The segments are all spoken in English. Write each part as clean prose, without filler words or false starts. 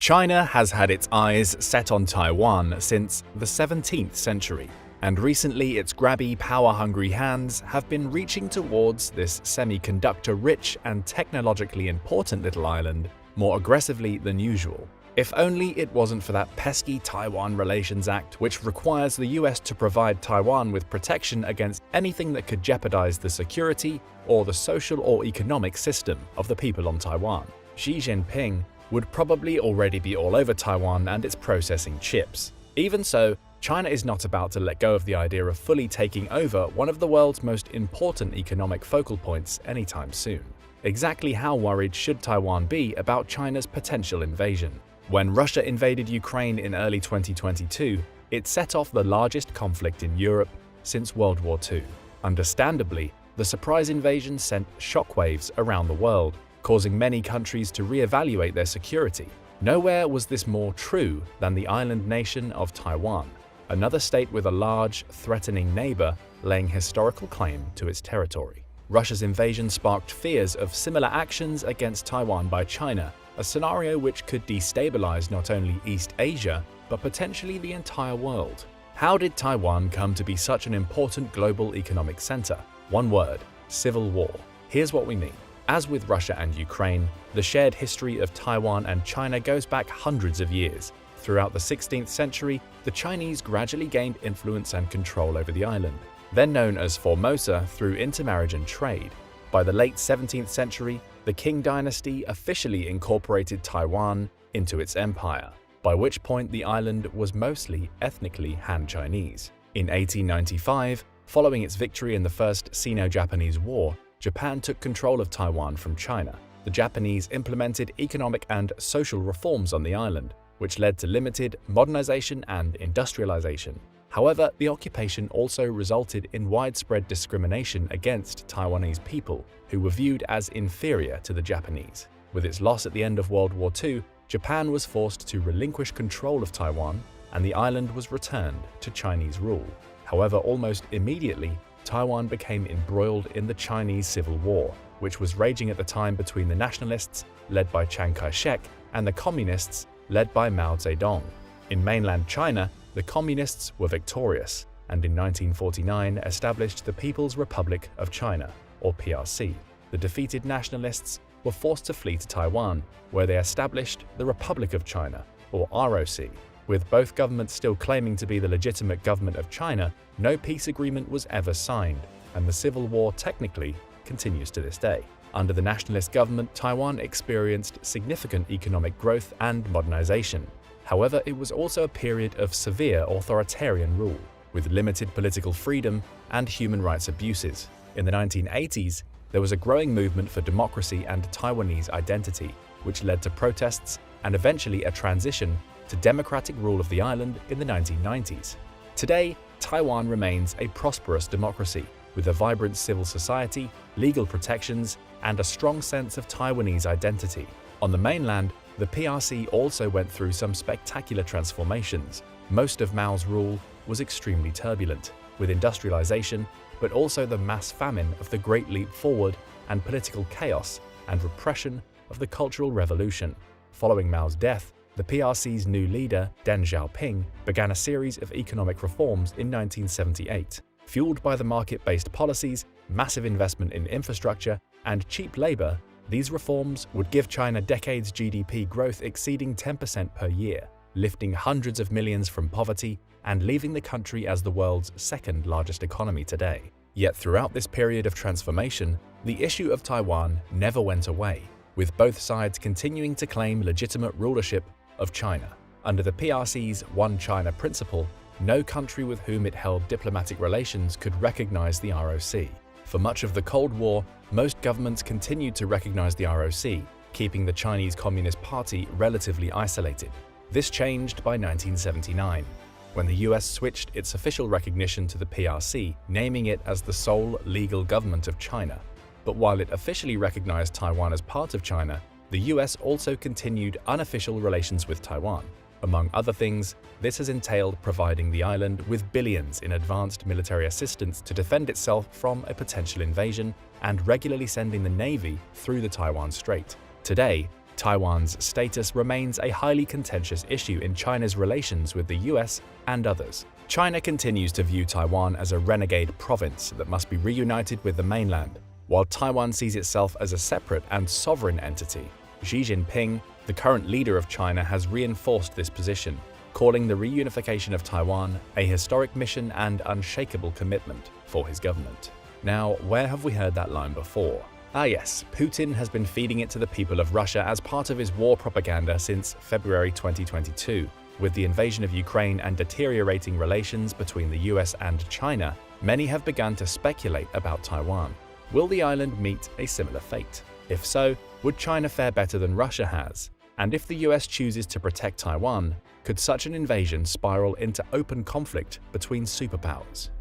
China has had its eyes set on Taiwan since the 17th century, and recently its grabby, power-hungry hands have been reaching towards this semiconductor-rich and technologically important little island more aggressively than usual. If only it wasn't for that pesky Taiwan Relations Act, which requires the US to provide Taiwan with protection against anything that could jeopardize the security or the social or economic system of the people on Taiwan. Xi Jinping would probably already be all over Taiwan and its processing chips. Even so, China is not about to let go of the idea of fully taking over one of the world's most important economic focal points anytime soon. Exactly how worried should Taiwan be about China's potential invasion? When Russia invaded Ukraine in early 2022, it set off the largest conflict in Europe since World War II. Understandably, the surprise invasion sent shockwaves around the world, causing many countries to reevaluate their security. Nowhere was this more true than the island nation of Taiwan, another state with a large, threatening neighbor laying historical claim to its territory. Russia's invasion sparked fears of similar actions against Taiwan by China, a scenario which could destabilize not only East Asia, but potentially the entire world. How did Taiwan come to be such an important global economic center? One word: civil war. Here's what we mean. As with Russia and Ukraine, the shared history of Taiwan and China goes back hundreds of years. Throughout the 16th century, the Chinese gradually gained influence and control over the island, then known as Formosa through intermarriage and trade. By the late 17th century, the Qing dynasty officially incorporated Taiwan into its empire, by which point the island was mostly ethnically Han Chinese. In 1895, following its victory in the First Sino-Japanese War, Japan took control of Taiwan from China. The Japanese implemented economic and social reforms on the island, which led to limited modernization and industrialization. However, the occupation also resulted in widespread discrimination against Taiwanese people, who were viewed as inferior to the Japanese. With its loss at the end of World War II, Japan was forced to relinquish control of Taiwan, and the island was returned to Chinese rule. However, almost immediately, Taiwan became embroiled in the Chinese Civil War, which was raging at the time between the nationalists, led by Chiang Kai-shek, and the communists, led by Mao Zedong. In mainland China, the communists were victorious, and in 1949 established the People's Republic of China, or PRC. The defeated nationalists were forced to flee to Taiwan, where they established the Republic of China, or ROC. With both governments still claiming to be the legitimate government of China, no peace agreement was ever signed, and the civil war technically continues to this day. Under the nationalist government, Taiwan experienced significant economic growth and modernization. However, it was also a period of severe authoritarian rule, with limited political freedom and human rights abuses. In the 1980s, there was a growing movement for democracy and Taiwanese identity, which led to protests and eventually a transition to democratic rule of the island in the 1990s. Today, Taiwan remains a prosperous democracy, with a vibrant civil society, legal protections, and a strong sense of Taiwanese identity. On the mainland, the PRC also went through some spectacular transformations. Most of Mao's rule was extremely turbulent, with industrialization, but also the mass famine of the Great Leap Forward and political chaos and repression of the Cultural Revolution. Following Mao's death, the PRC's new leader, Deng Xiaoping, began a series of economic reforms in 1978. Fueled by the market-based policies, massive investment in infrastructure, and cheap labor, these reforms would give China decades GDP growth exceeding 10% per year, lifting hundreds of millions from poverty and leaving the country as the world's second largest economy today. Yet throughout this period of transformation, the issue of Taiwan never went away, with both sides continuing to claim legitimate rulership of China. Under the PRC's One China principle, no country with whom it held diplomatic relations could recognize the ROC. For much of the Cold War, most governments continued to recognize the ROC, keeping the Chinese Communist Party relatively isolated. This changed by 1979, when the US switched its official recognition to the PRC, naming it as the sole legal government of China. But while it officially recognized Taiwan as part of China, the US also continued unofficial relations with Taiwan. Among other things, this has entailed providing the island with billions in advanced military assistance to defend itself from a potential invasion and regularly sending the Navy through the Taiwan Strait. Today, Taiwan's status remains a highly contentious issue in China's relations with the US and others. China continues to view Taiwan as a renegade province that must be reunited with the mainland, while Taiwan sees itself as a separate and sovereign entity. Xi Jinping, the current leader of China, has reinforced this position, calling the reunification of Taiwan a historic mission and unshakable commitment for his government. Now, where have we heard that line before? Ah yes, Putin has been feeding it to the people of Russia as part of his war propaganda since February 2022. With the invasion of Ukraine and deteriorating relations between the US and China, many have begun to speculate about Taiwan. Will the island meet a similar fate? If so, would China fare better than Russia has? And if the US chooses to protect Taiwan, could such an invasion spiral into open conflict between superpowers?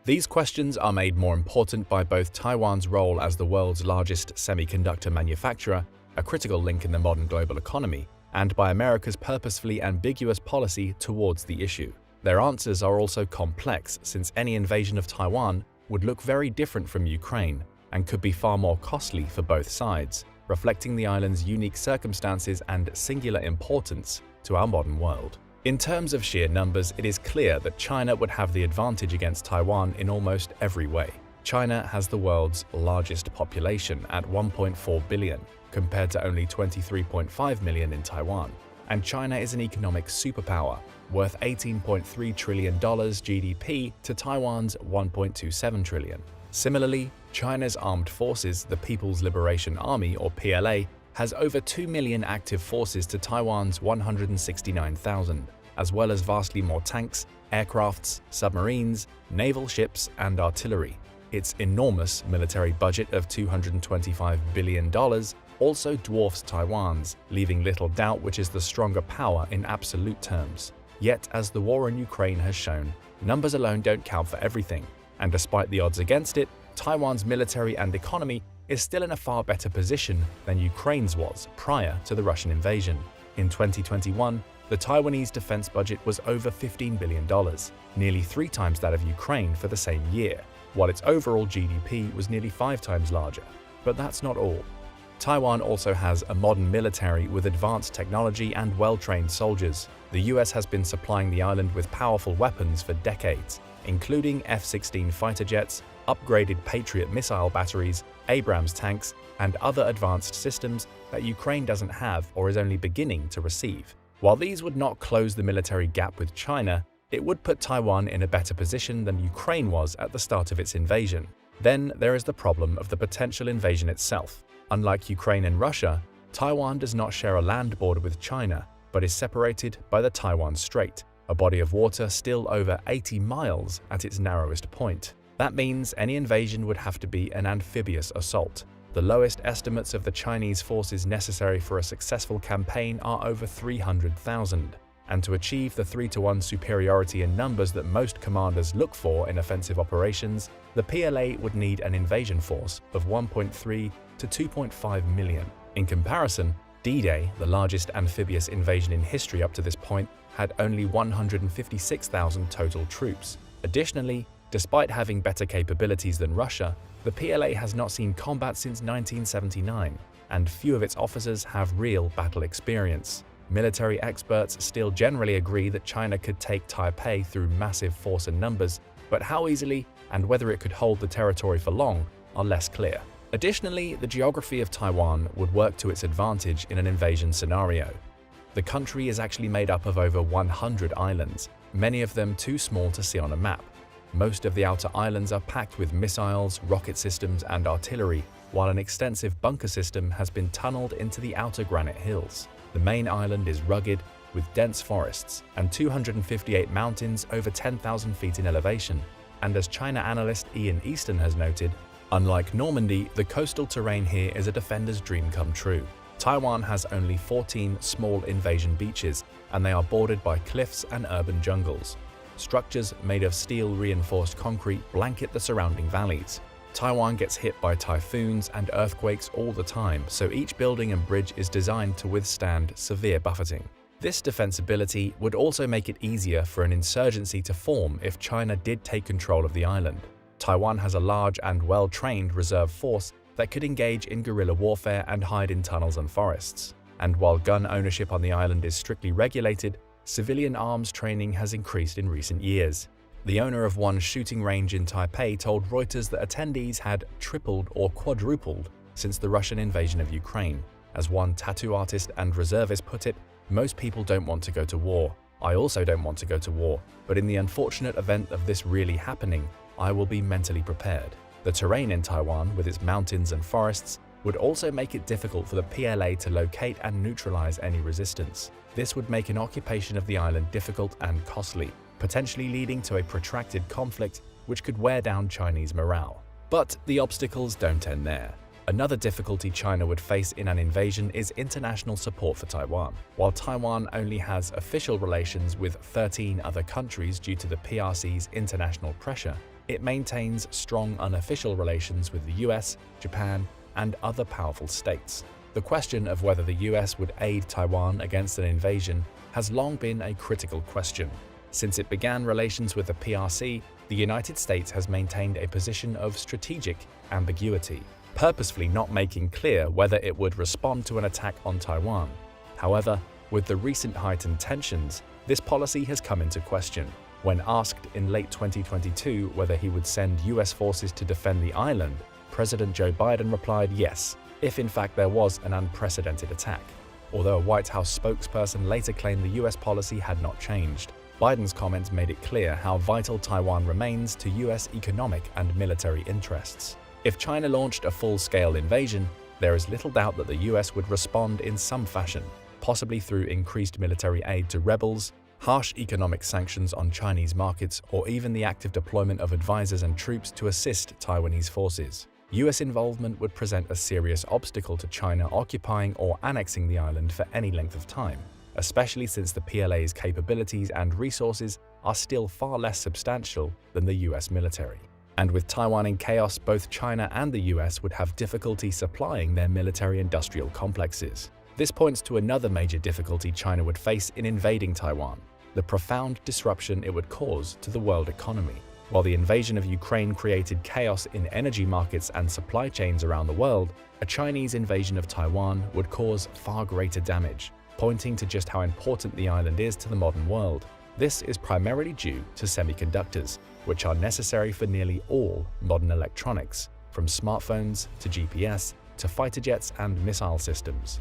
These questions are made more important by both Taiwan's role as the world's largest semiconductor manufacturer, a critical link in the modern global economy, and by America's purposefully ambiguous policy towards the issue. Their answers are also complex, since any invasion of Taiwan would look very different from Ukraine and could be far more costly for both sides, reflecting the island's unique circumstances and singular importance to our modern world. In terms of sheer numbers, it is clear that China would have the advantage against Taiwan in almost every way. China has the world's largest population at 1.4 billion, compared to only 23.5 million in Taiwan. And China is an economic superpower, worth $18.3 trillion GDP to Taiwan's $1.27 trillion. Similarly, China's armed forces, the People's Liberation Army or PLA, has over 2 million active forces to Taiwan's 169,000, as well as vastly more tanks, aircrafts, submarines, naval ships, and artillery. Its enormous military budget of $225 billion also dwarfs Taiwan's, leaving little doubt which is the stronger power in absolute terms. Yet, as the war in Ukraine has shown, numbers alone don't count for everything, and despite the odds against it, Taiwan's military and economy is still in a far better position than Ukraine's was prior to the Russian invasion. In 2021, the Taiwanese defense budget was over $15 billion, nearly 3 times that of Ukraine for the same year, while its overall GDP was nearly 5 times larger. But that's not all. Taiwan also has a modern military with advanced technology and well-trained soldiers. The US has been supplying the island with powerful weapons for decades, including F-16 fighter jets, upgraded Patriot missile batteries, Abrams tanks, and other advanced systems that Ukraine doesn't have or is only beginning to receive. While these would not close the military gap with China, it would put Taiwan in a better position than Ukraine was at the start of its invasion. Then there is the problem of the potential invasion itself. Unlike Ukraine and Russia, Taiwan does not share a land border with China, but is separated by the Taiwan Strait, a body of water still over 80 miles at its narrowest point. That means any invasion would have to be an amphibious assault. The lowest estimates of the Chinese forces necessary for a successful campaign are over 300,000. And to achieve the 3-to-1 superiority in numbers that most commanders look for in offensive operations, the PLA would need an invasion force of 1.3 to 2.5 million. In comparison, D-Day, the largest amphibious invasion in history up to this point, had only 156,000 total troops. Additionally, despite having better capabilities than Russia, the PLA has not seen combat since 1979, and few of its officers have real battle experience. Military experts still generally agree that China could take Taipei through massive force and numbers, but how easily and whether it could hold the territory for long are less clear. Additionally, the geography of Taiwan would work to its advantage in an invasion scenario. The country is actually made up of over 100 islands, many of them too small to see on a map. Most of the outer islands are packed with missiles, rocket systems, and artillery, while an extensive bunker system has been tunneled into the outer granite hills. The main island is rugged, with dense forests, and 258 mountains over 10,000 feet in elevation. And as China analyst Ian Easton has noted, unlike Normandy, the coastal terrain here is a defender's dream come true. Taiwan has only 14 small invasion beaches, and they are bordered by cliffs and urban jungles. Structures made of steel-reinforced concrete blanket the surrounding valleys. Taiwan gets hit by typhoons and earthquakes all the time, so each building and bridge is designed to withstand severe buffeting. This defensibility would also make it easier for an insurgency to form if China did take control of the island. Taiwan has a large and well-trained reserve force that could engage in guerrilla warfare and hide in tunnels and forests. And while gun ownership on the island is strictly regulated, civilian arms training has increased in recent years. The owner of one shooting range in Taipei told Reuters that attendees had tripled or quadrupled since the Russian invasion of Ukraine. As one tattoo artist and reservist put it, "Most people don't want to go to war. I also don't want to go to war, but in the unfortunate event of this really happening, I will be mentally prepared." The terrain in Taiwan, with its mountains and forests, would also make it difficult for the PLA to locate and neutralize any resistance. This would make an occupation of the island difficult and costly, potentially leading to a protracted conflict which could wear down Chinese morale. But the obstacles don't end there. Another difficulty China would face in an invasion is international support for Taiwan. While Taiwan only has official relations with 13 other countries due to the PRC's international pressure, it maintains strong unofficial relations with the US, Japan, and other powerful states. The question of whether the US would aid Taiwan against an invasion has long been a critical question. Since it began relations with the PRC, the United States has maintained a position of strategic ambiguity, purposefully not making clear whether it would respond to an attack on Taiwan. However, with the recent heightened tensions, this policy has come into question. When asked in late 2022 whether he would send US forces to defend the island, President Joe Biden replied yes, if in fact there was an unprecedented attack. Although a White House spokesperson later claimed the US policy had not changed, Biden's comments made it clear how vital Taiwan remains to US economic and military interests. If China launched a full-scale invasion, there is little doubt that the US would respond in some fashion, possibly through increased military aid to rebels, harsh economic sanctions on Chinese markets, or even the active deployment of advisors and troops to assist Taiwanese forces. US involvement would present a serious obstacle to China occupying or annexing the island for any length of time, especially since the PLA's capabilities and resources are still far less substantial than the US military. And with Taiwan in chaos, both China and the US would have difficulty supplying their military-industrial complexes. This points to another major difficulty China would face in invading Taiwan: the profound disruption it would cause to the world economy. While the invasion of Ukraine created chaos in energy markets and supply chains around the world, a Chinese invasion of Taiwan would cause far greater damage, pointing to just how important the island is to the modern world. This is primarily due to semiconductors, which are necessary for nearly all modern electronics, from smartphones to GPS to fighter jets and missile systems.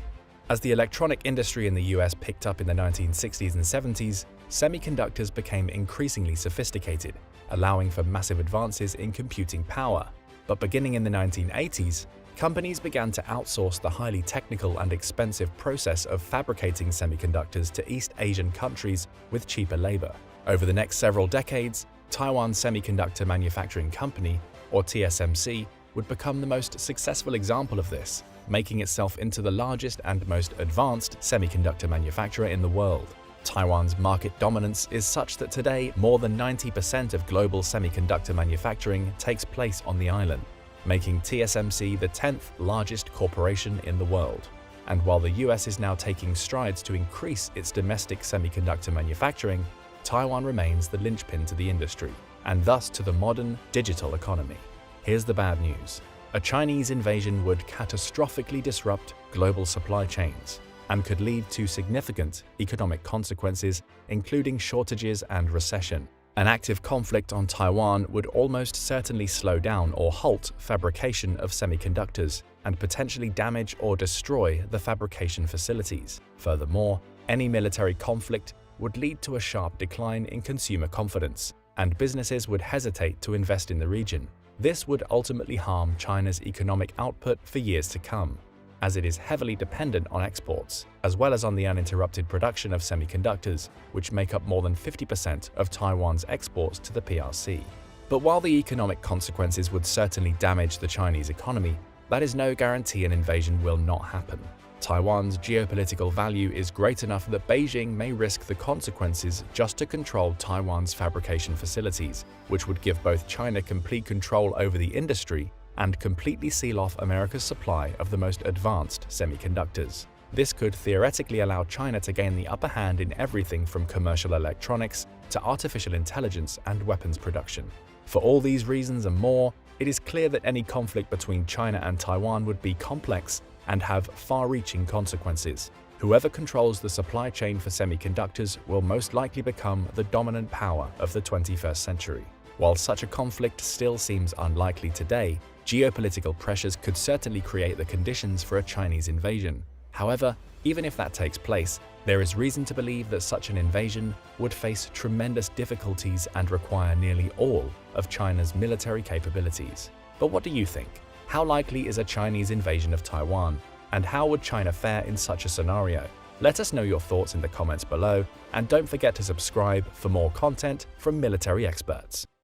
As the electronic industry in the US picked up in the 1960s and 70s, semiconductors became increasingly sophisticated, allowing for massive advances in computing power. But beginning in the 1980s, companies began to outsource the highly technical and expensive process of fabricating semiconductors to East Asian countries with cheaper labor. Over the next several decades, Taiwan Semiconductor Manufacturing Company, or TSMC, would become the most successful example of this, making itself into the largest and most advanced semiconductor manufacturer in the world. Taiwan's market dominance is such that today more than 90% of global semiconductor manufacturing takes place on the island, making TSMC the 10th largest corporation in the world. And while the US is now taking strides to increase its domestic semiconductor manufacturing, Taiwan remains the linchpin to the industry, and thus to the modern digital economy. Here's the bad news. A Chinese invasion would catastrophically disrupt global supply chains and could lead to significant economic consequences, including shortages and recession. An active conflict on Taiwan would almost certainly slow down or halt fabrication of semiconductors and potentially damage or destroy the fabrication facilities. Furthermore, any military conflict would lead to a sharp decline in consumer confidence, and businesses would hesitate to invest in the region. This would ultimately harm China's economic output for years to come, as it is heavily dependent on exports, as well as on the uninterrupted production of semiconductors, which make up more than 50% of Taiwan's exports to the PRC. But while the economic consequences would certainly damage the Chinese economy, that is no guarantee an invasion will not happen. Taiwan's geopolitical value is great enough that Beijing may risk the consequences just to control Taiwan's fabrication facilities, which would give both China complete control over the industry and completely seal off America's supply of the most advanced semiconductors. This could theoretically allow China to gain the upper hand in everything from commercial electronics to artificial intelligence and weapons production. For all these reasons and more, it is clear that any conflict between China and Taiwan would be complex and have far-reaching consequences. Whoever controls the supply chain for semiconductors will most likely become the dominant power of the 21st century. While such a conflict still seems unlikely today, geopolitical pressures could certainly create the conditions for a Chinese invasion. However, even if that takes place, there is reason to believe that such an invasion would face tremendous difficulties and require nearly all of China's military capabilities. But what do you think? How likely is a Chinese invasion of Taiwan? And how would China fare in such a scenario? Let us know your thoughts in the comments below, and don't forget to subscribe for more content from military experts.